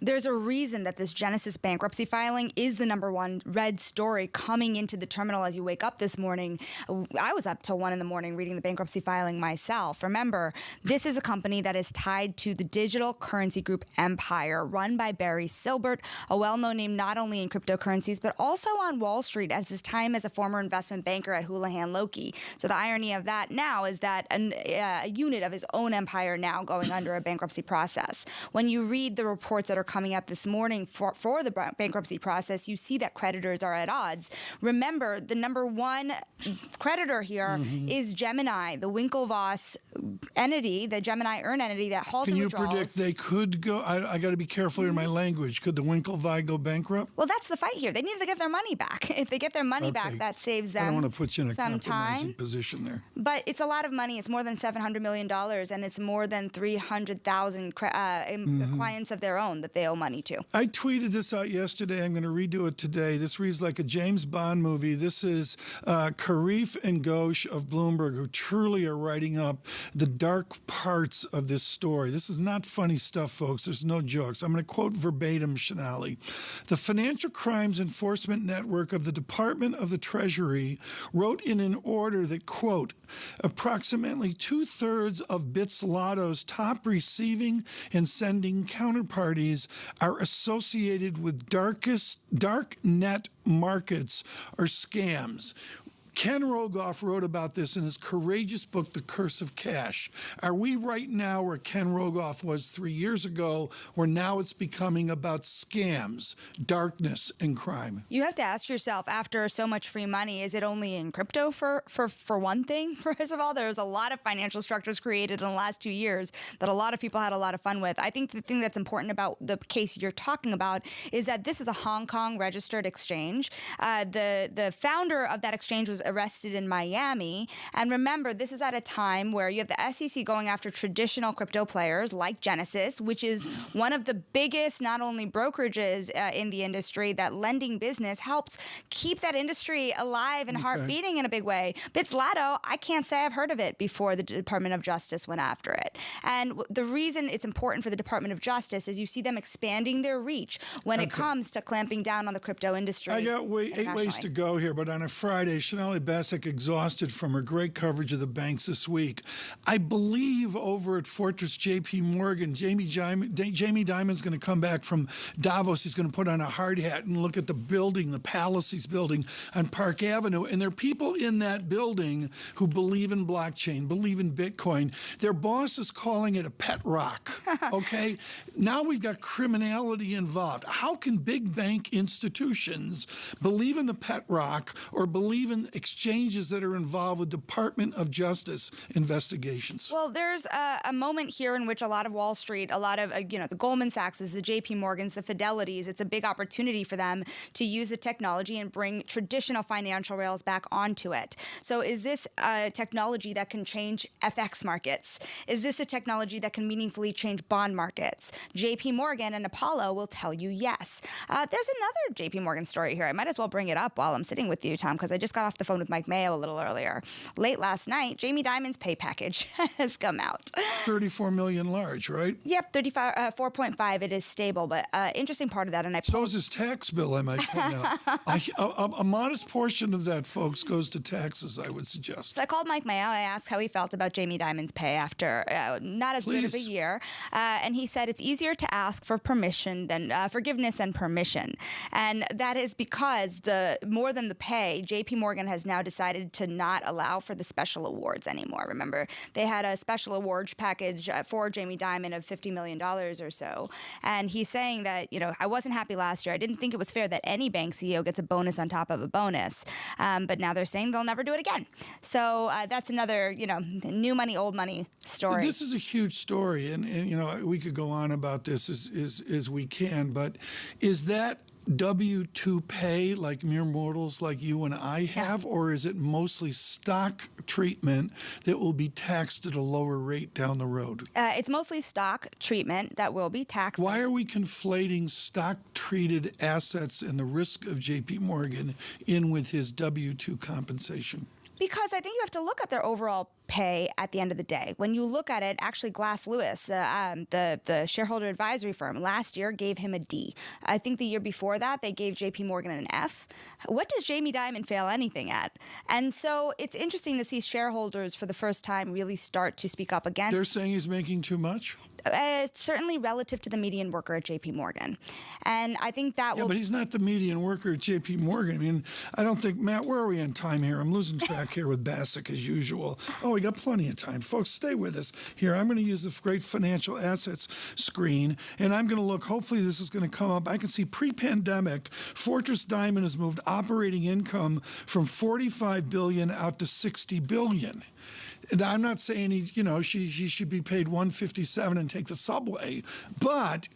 There's a reason that this Genesis bankruptcy filing is the #1 read story coming into the terminal as you wake up this morning. I was up till 1 a.m. reading the bankruptcy filing myself. Remember, this is a company that is tied to the digital currency group Empire, run by Barry Silbert, a well-known name not only in cryptocurrencies, but also on Wall Street as his time as a former investment banker at Houlihan Lokey. So the irony of that now is that a unit of his own empire now going under a bankruptcy process. When you read the reports that are coming up this morning for the bankruptcy process, you see that creditors are at odds. Remember, the #1 creditor here is Gemini, the Winklevoss entity, the Gemini Earn entity that halted withdrawals. Can you predict they could go? I got to be careful in my language. Could the Winklevi go bankrupt? Well, that's the fight here. They need to get their money back. If they get their money back, that saves them. I don't want to put you in a compromising time. position there. But it's a lot of money. It's more than $700 million, and it's more than 300,000 clients of their own that they owe money to. I tweeted this out yesterday. I'm going to redo it today. This reads like a James Bond movie. This is Karif and Ghosh of Bloomberg, who truly are writing up the dark parts of this story. This is not funny stuff, folks. There's no jokes. I'm going to quote verbatim Sonali. The Financial Crimes Enforcement Network of the Department of the Treasury wrote in an order that, quote, approximately 2/3 of Bits Lotto's top receiving and sending counterparties are associated with dark net markets or scams. Ken Rogoff wrote about this in his courageous book, The Curse of Cash. Are we right now where Ken Rogoff was 3 years ago, where now it's becoming about scams, darkness, and crime? You have to ask yourself, after so much free money, is it only in crypto for one thing? First of all, there's a lot of financial structures created in the last 2 years that a lot of people had a lot of fun with. I think the thing that's important about the case you're talking about is that this is a Hong Kong registered exchange. The founder of that exchange was arrested in Miami. And remember, this is at a time where you have the SEC going after traditional crypto players like Genesis, which is one of the biggest, not only brokerages in the industry, that lending business helps keep that industry alive and heart beating in a big way. Bits Lotto, I can't say I've heard of it before the Department of Justice went after it. And the reason it's important for the Department of Justice is you see them expanding their reach when it comes to clamping down on the crypto industry. I got 8 ways to go here, but on a Friday, Sonali Basak exhausted from her great coverage of the banks this week. I believe over at Fortress JP Morgan, Jamie Dimon's going to come back from Davos. He's going to put on a hard hat and look at the building, the palace he's building on Park Avenue. And there are people in that building who believe in blockchain, believe in Bitcoin. Their boss is calling it a pet rock. Okay? Now we've got criminality involved. How can big bank institutions believe in the pet rock or believe in exchanges that are involved with Department of Justice investigations? Well, there's a moment here in which a lot of Wall Street, a lot of, the Goldman Sachs, the JP Morgans, the Fidelities, it's a big opportunity for them to use the technology and bring traditional financial rails back onto it. So is this a technology that can change FX markets? Is this a technology that can meaningfully change bond markets? JP Morgan and Apollo will tell you yes. There's another JP Morgan story here. I might as well bring it up while I'm sitting with you, Tom, because I just got off the phone with Mike Mayo a little earlier. Late last night, Jamie Dimon's pay package has come out. 34 million large, right? Yep, 4.5. It is stable, but interesting part of that. And so is his tax bill, I might point out. A modest portion of that, folks, goes to taxes, I would suggest. So I called Mike Mayo. I asked how he felt about Jamie Dimon's pay after not as good of a year. And he said it's easier to ask for permission than forgiveness than permission. And that is because more than the pay, JP Morgan has now decided to not allow for the special awards anymore. Remember, they had a special awards package for Jamie Dimon of $50 million or so. And he's saying that, I wasn't happy last year. I didn't think it was fair that any bank CEO gets a bonus on top of a bonus. But now they're saying they'll never do it again. So that's another, new money, old money story. This is a huge story. And we could go on about this as we can. But is that W-2 pay like mere mortals like you and I have, or is it mostly stock treatment that will be taxed at a lower rate down the road? It's mostly stock treatment that will be taxed. Why are we conflating stock-treated assets and the risk of J.P. Morgan in with his W-2 compensation? Because I think you have to look at their overall pay at the end of the day. When you look at it, actually Glass Lewis, the shareholder advisory firm, last year gave him a D. I think the year before that, they gave JP Morgan an F. What does Jamie Dimon fail anything at? And so it's interesting to see shareholders for the first time really start to speak up against. They're saying he's making too much? Certainly relative to the median worker at JP Morgan. And I think that will... but he's not the median worker at JP Morgan. I mean, I don't think, Matt, where are we on time here? I'm losing track here with Basak as usual. Oh, we got plenty of time. Folks, stay with us. Here, I'm going to use the great financial assets screen, and I'm going to look. Hopefully this is going to come up. I can see pre-pandemic, Fortress Diamond has moved operating income from $45 billion out to $60 billion. And I'm not saying he should be paid $157 and take the subway, but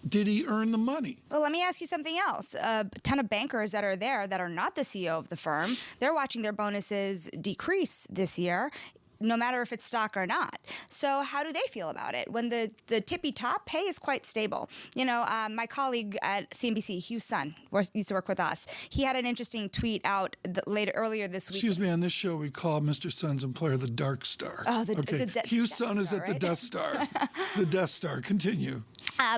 did he earn the money? Well, let me ask you something else. A ton of bankers that are there that are not the CEO of the firm, they're watching their bonuses decrease this year, no matter if it's stock or not. So how do they feel about it when the tippy top pay is quite stable? My colleague at CNBC, Hugh Sun, used to work with us. He had an interesting tweet out earlier this week. Excuse me, on this show we call Mr. Sun's employer the Dark Star. Oh, Hugh Sun is at the Death Star. The Death Star. Continue.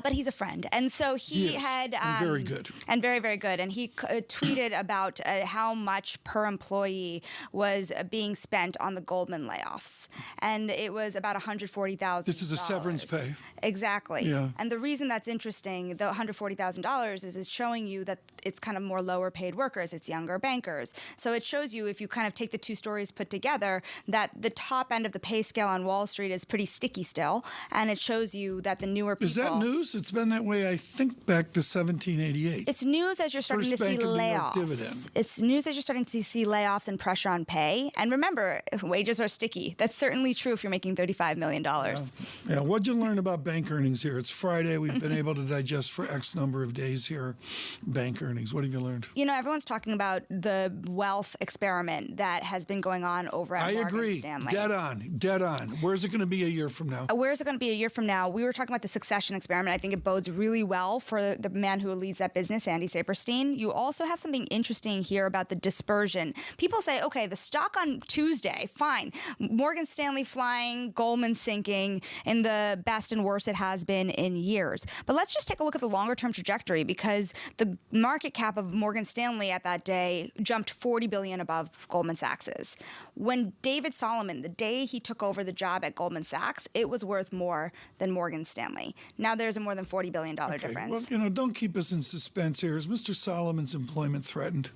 But he's a friend. And so he had... and very good. And very, very good. And he tweeted about how much per employee was being spent on the Goldman layoffs. And it was about $140,000. This is a severance pay. Exactly. Yeah. And the reason that's interesting, the $140,000, is it's showing you that it's kind of more lower paid workers. It's younger bankers. So it shows you, if you kind of take the two stories put together, that the top end of the pay scale on Wall Street is pretty sticky still. And it shows you that the newer people... Is that news? It's been that way, I think, back to 1788. It's news as you're starting to see layoffs. It's news as you're starting to see layoffs and pressure on pay. And remember, wages are sticky. That's certainly true if you're making $35 million. Yeah. What'd you learn about bank earnings here? It's Friday. We've been able to digest for X number of days here bank earnings. What have you learned? Everyone's talking about the wealth experiment that has been going on over at Morgan Stanley. Dead on. Where's it going to be a year from now? Where's it going to be a year from now? We were talking about the succession experiment. I think it bodes really well for the man who leads that business, Andy Saperstein. You also have something interesting here about the dispersion. People say, okay, the stock on Tuesday, fine. Morgan Stanley flying, Goldman sinking in the best and worst it has been in years. But let's just take a look at the longer term trajectory, because the market cap of Morgan Stanley at that day jumped $40 billion above Goldman Sachs's. When David Solomon, the day he took over the job at Goldman Sachs, it was worth more than Morgan Stanley. Now there's a more than $40 billion difference. Well, don't keep us in suspense here. Is Mr. Solomon's employment threatened?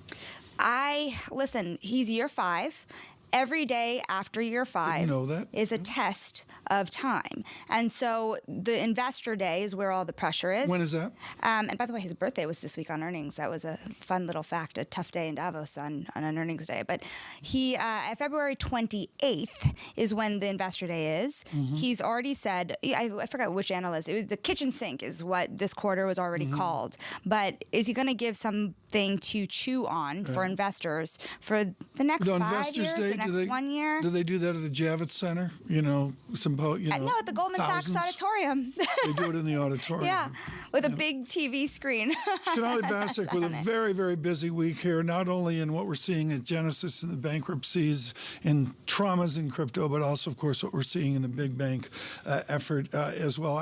Listen, he's year 5. Every day after year 5 is a test of time. And so the investor day is where all the pressure is. When is that? And by the way, his birthday was this week on earnings. That was a fun little fact, a tough day in Davos on an earnings day. But February 28th is when the investor day is. Mm-hmm. He's already said, I forgot which analyst, it was the kitchen sink is what this quarter was already called. But is he going to give something to chew on for investors for the next 5 years? Day, next 1 year. Do they do that at the Javits Center? No, at the Goldman Sachs auditorium. They do it in the auditorium. Yeah, with a big TV screen. Sonali Basak with a very, very busy week here, not only in what we're seeing at Genesis and the bankruptcies and traumas in crypto, but also, of course, what we're seeing in the big bank effort as well.